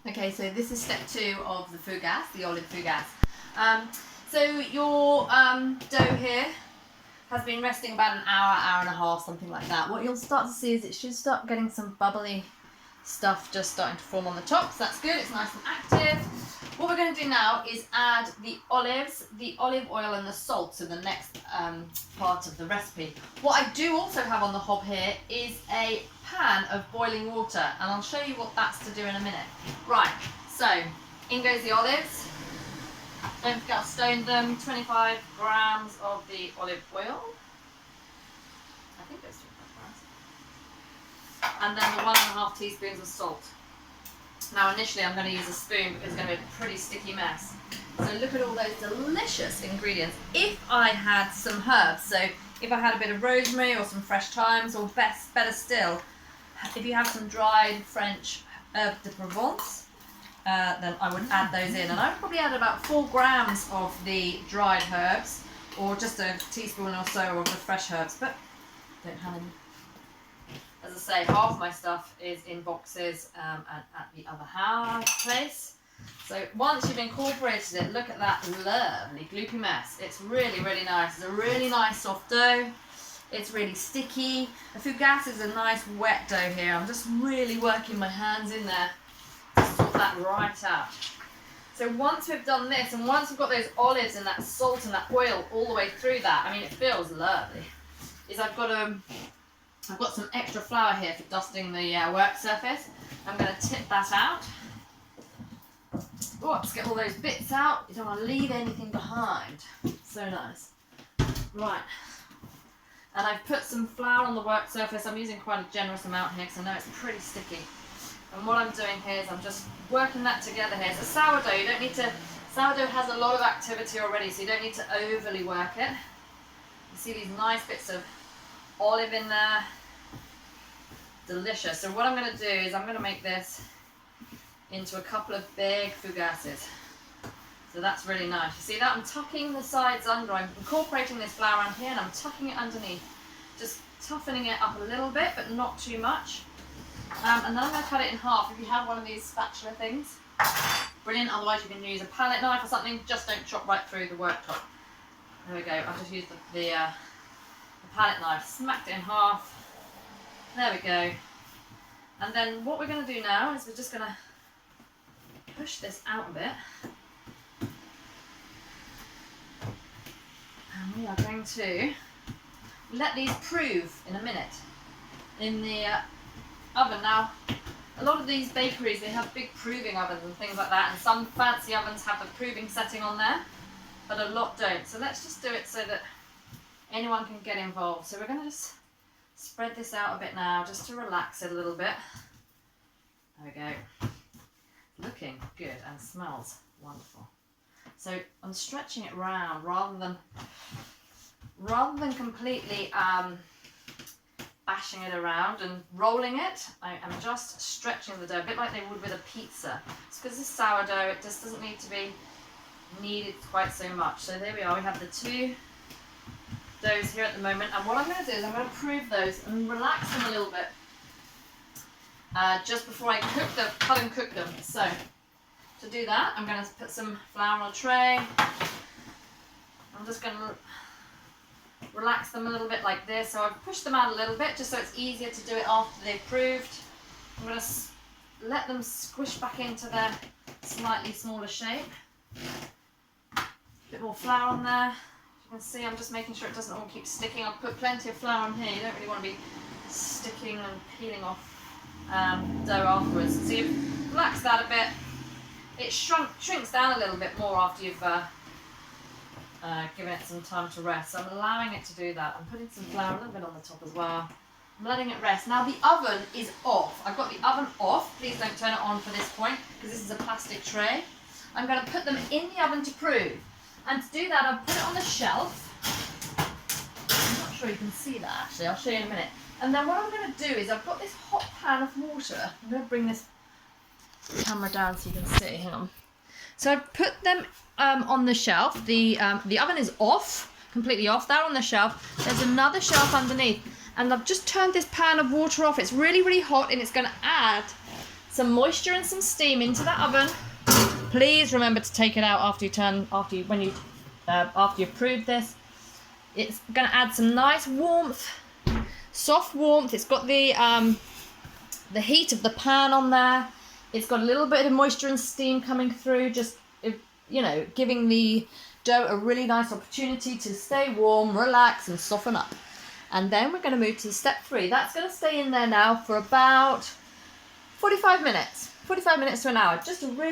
Okay, so this is step 2 of the fougasse, the olive fougasse. So your dough here has been resting about an hour, hour and a half, something like that. What you'll start to see is it should start getting some bubbly stuff just starting to form on the top, so that's good, it's nice and active. What we're going to do now is add the olives, the olive oil and the salt to the next part of the recipe. What I do also have on the hob here is a pan of boiling water, and I'll show you what that's to do in a minute. Right, so in goes the olives. Don't forget I've stoned them, 25 grams of the olive oil. I think it's 25 grams. And then the 1.5 teaspoons of salt. Now initially I'm going to use a spoon because it's going to be a pretty sticky mess. So look at all those delicious ingredients. If I had some herbs, so if I had a bit of rosemary or some fresh thymes, or better still, if you have some dried French herbes de Provence, then I would add those in. And I would probably add about 4 grams of the dried herbs, or just a teaspoon or so of the fresh herbs, but don't have any. As I say, half my stuff is in boxes at the other place. So once you've incorporated it, look at that lovely gloopy mess. It's really, really nice. It's a really nice soft dough. It's really sticky. The fougasse is a nice wet dough here. I'm just really working my hands in there to sort that right out. So once we've done this, and once we've got those olives and that salt and that oil all the way through that, I mean, it feels lovely, is I've got some extra flour here for dusting the work surface. I'm going to tip that out. Oops, get all those bits out. You don't want to leave anything behind. So nice. Right. And I've put some flour on the work surface. I'm using quite a generous amount here because I know it's pretty sticky. And what I'm doing here is I'm just working that together here. So sourdough, you don't need to, sourdough has a lot of activity already, so you don't need to overly work it. You see these nice bits of olive in there. Delicious. So what I'm going to do is I'm going to make this into a couple of big fougasses. So that's really nice. You see that? I'm tucking the sides under. I'm incorporating this flour on here and I'm tucking it underneath. Just toughening it up a little bit, but not too much. And then I'm going to cut it in half. If you have one of these spatula things, brilliant. Otherwise you can use a palette knife or something. Just don't chop right through the worktop. There we go. I've just used the palette knife. Smacked it in half. There we go. And then what we're going to do now is we're just going to push this out a bit. And we are going to let these prove in a minute in the oven. Now, a lot of these bakeries, they have big proving ovens and things like that, and some fancy ovens have the proving setting on there, but a lot don't. So let's just do it so that anyone can get involved. So we're going to just spread this out a bit now, just to relax it a little bit. There we go. Looking good and smells wonderful. So I'm stretching it round rather than completely bashing it around and rolling it. I am just stretching the dough, a bit like they would with a pizza. It's because it's sourdough, it just doesn't need to be kneaded quite so much. So there we are, we have the two doughs here at the moment, and what I'm going to do is I'm going to prove those and relax them a little bit just before I cut and cook them. So to do that, I'm going to put some flour on a tray. I'm just going to relax them a little bit like this. So I've pushed them out a little bit just so it's easier to do it after they've proved. I'm going to let them squish back into their slightly smaller shape. A bit more flour on there. You can see I'm just making sure it doesn't all keep sticking. I've put plenty of flour on here. You don't really want to be sticking and peeling off dough afterwards. So you've relaxed that a bit. It shrinks down a little bit more after you've given it some time to rest. So I'm allowing it to do that. I'm putting some flour a little bit on the top as well. I'm letting it rest. Now the oven is off. I've got the oven off. Please don't turn it on for this point because this is a plastic tray. I'm going to put them in the oven to prove. And to do that, I've put it on the shelf. I'm not sure you can see that actually. I'll show you in a minute. And then what I'm going to do is I've got this hot pan of water. I'm going to bring this camera down so you can see. Hang on. So I've put them on the shelf. The oven is off, completely off. They're on the shelf. There's another shelf underneath. And I've just turned this pan of water off. It's really, really hot and it's going to add some moisture and some steam into that oven. Please remember to take it out after you've proved this. It's going to add some nice warmth, soft warmth. It's got the heat of the pan on there. It's got a little bit of moisture and steam coming through, just, you know, giving the dough a really nice opportunity to stay warm, relax, and soften up. And then we're going to move to step 3. That's going to stay in there now for about 45 minutes to an hour. Just a really